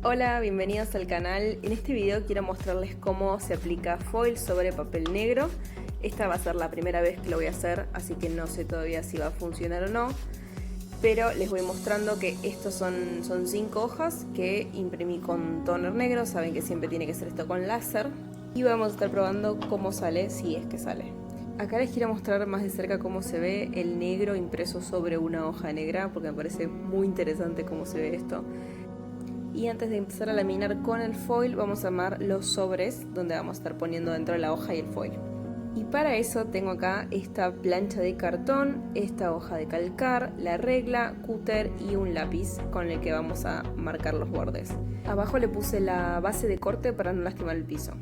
Hola, bienvenidos al canal. En este video quiero mostrarles cómo se aplica foil sobre papel negro. Esta va a ser la primera vez que lo voy a hacer, así que no sé todavía si va a funcionar o no. Pero les voy mostrando que estos son 5 hojas que imprimí con toner negro. Saben que siempre tiene que ser esto con láser. Y vamos a estar probando cómo sale, si es que sale. Acá les quiero mostrar más de cerca cómo se ve el negro impreso sobre una hoja negra, porque me parece muy interesante cómo se ve esto. Y antes de empezar a laminar con el foil, vamos a armar los sobres donde vamos a estar poniendo dentro de la hoja y el foil. Y para eso tengo acá esta plancha de cartón, esta hoja de calcar, la regla, cúter y un lápiz con el que vamos a marcar los bordes. Abajo le puse la base de corte para no lastimar el piso.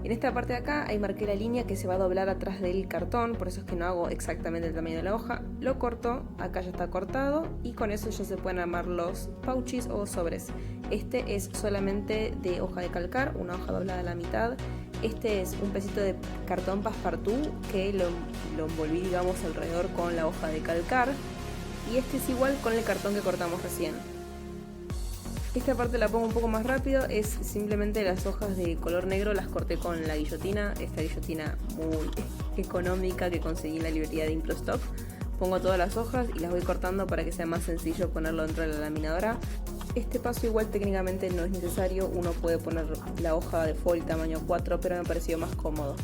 En esta parte de acá ahí marqué la línea que se va a doblar atrás del cartón, por eso es que no hago exactamente el tamaño de la hoja. Lo corto, acá ya está cortado y con eso ya se pueden armar los pouches o sobres. Este es solamente de hoja de calcar, una hoja doblada a la mitad. Este es un pedacito de cartón passepartout que lo envolví, digamos, alrededor con la hoja de calcar. Y este es igual con el cartón que cortamos recién. Esta parte la pongo un poco más rápido, es simplemente las hojas de color negro las corté con la guillotina, esta guillotina muy económica que conseguí en la librería de Implostock. Pongo todas las hojas y las voy cortando para que sea más sencillo ponerlo dentro de la laminadora. Este paso igual técnicamente no es necesario, uno puede poner la hoja de foil tamaño 4, pero me pareció más cómodo.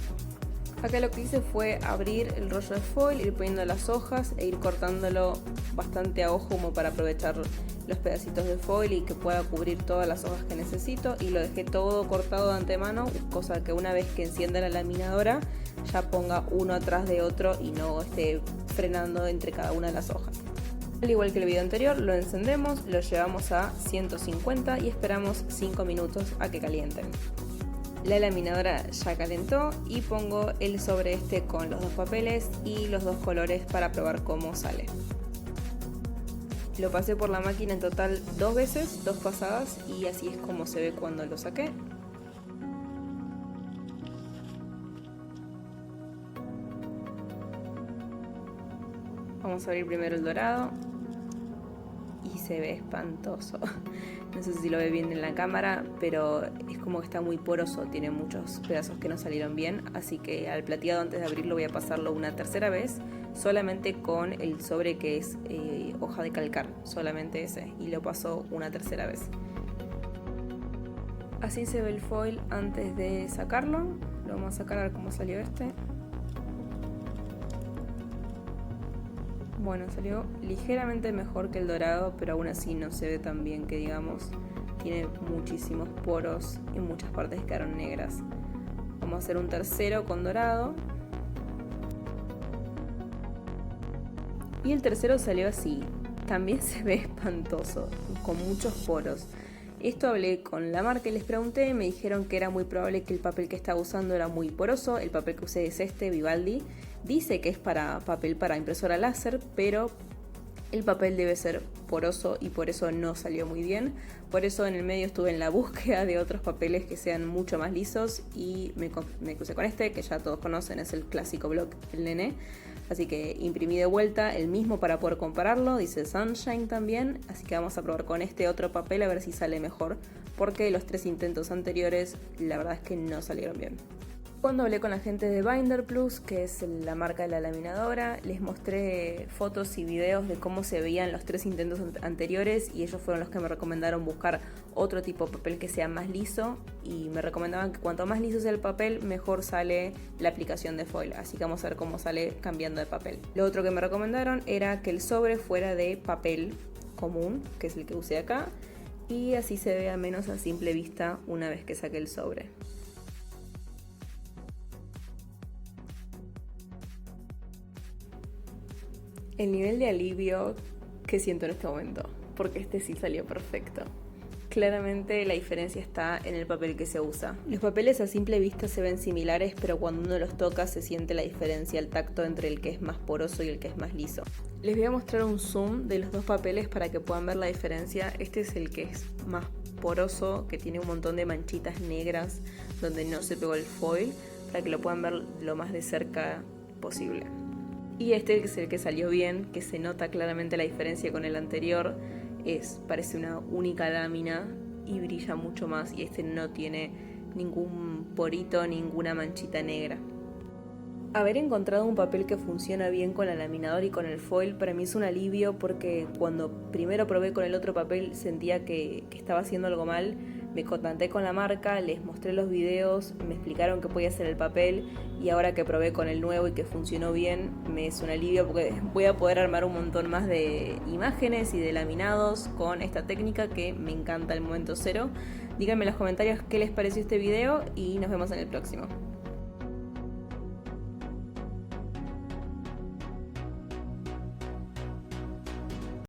Acá lo que hice fue abrir el rollo de foil, ir poniendo las hojas e ir cortándolo bastante a ojo como para aprovechar los pedacitos de foil y que pueda cubrir todas las hojas que necesito, y lo dejé todo cortado de antemano, cosa que una vez que encienda la laminadora ya ponga uno atrás de otro y no esté frenando entre cada una de las hojas. Al igual que el video anterior, lo encendemos, lo llevamos a 150 y esperamos 5 minutos a que calienten. La laminadora ya calentó y pongo el sobre este con los dos papeles y los dos colores para probar cómo sale. Lo pasé por la máquina en total 2 veces, 2 pasadas, y así es como se ve cuando lo saqué. Vamos a abrir primero el dorado y se ve espantoso. No sé si lo ve bien en la cámara, pero es como que está muy poroso, tiene muchos pedazos que no salieron bien, así que al plateado antes de abrirlo voy a pasarlo una tercera vez, solamente con el sobre que es hoja de calcar, solamente ese, y lo paso una tercera vez. Así se ve el foil antes de sacarlo. Lo vamos a sacar a ver cómo salió este. Bueno, salió ligeramente mejor que el dorado, pero aún así no se ve tan bien que digamos. Tiene muchísimos poros y muchas partes quedaron negras. Vamos a hacer un tercero con dorado. Y el tercero salió así. También se ve espantoso, con muchos poros. Esto hablé con la marca y les pregunté, me dijeron que era muy probable que el papel que estaba usando era muy poroso. El papel que usé es este, Vivaldi. Dice que es para papel para impresora láser, pero el papel debe ser poroso y por eso no salió muy bien. Por eso en el medio estuve en la búsqueda de otros papeles que sean mucho más lisos y me crucé con este, que ya todos conocen, es el clásico Block El Nene. Así que imprimí de vuelta el mismo para poder compararlo, dice Sunshine también, así que vamos a probar con este otro papel a ver si sale mejor, porque los 3 intentos anteriores la verdad es que no salieron bien. Cuando hablé con la gente de Binder Plus, que es la marca de la laminadora, les mostré fotos y videos de cómo se veían los 3 intentos anteriores y ellos fueron los que me recomendaron buscar otro tipo de papel que sea más liso, y me recomendaban que cuanto más liso sea el papel, mejor sale la aplicación de foil, así que vamos a ver cómo sale cambiando de papel. Lo otro que me recomendaron era que el sobre fuera de papel común, que es el que usé acá, y así se vea menos a simple vista una vez que saque el sobre. El nivel de alivio que siento en este momento, porque este sí salió perfecto. Claramente la diferencia está en el papel que se usa. Los papeles a simple vista se ven similares, pero cuando uno los toca se siente la diferencia al tacto entre el que es más poroso y el que es más liso. Les voy a mostrar un zoom de los dos papeles para que puedan ver la diferencia. Este es el que es más poroso, que tiene un montón de manchitas negras donde no se pegó el foil, para que lo puedan ver lo más de cerca posible. Y este es el que salió bien, que se nota claramente la diferencia con el anterior. Parece una única lámina y brilla mucho más, y este no tiene ningún porito, ninguna manchita negra. Haber encontrado un papel que funciona bien con el laminador y con el foil para mí es un alivio, porque cuando primero probé con el otro papel sentía que estaba haciendo algo mal. Me contacté con la marca, les mostré los videos, me explicaron qué podía hacer el papel, y ahora que probé con el nuevo y que funcionó bien, me es un alivio porque voy a poder armar un montón más de imágenes y de laminados con esta técnica que me encanta el momento cero. Díganme en los comentarios qué les pareció este video y nos vemos en el próximo.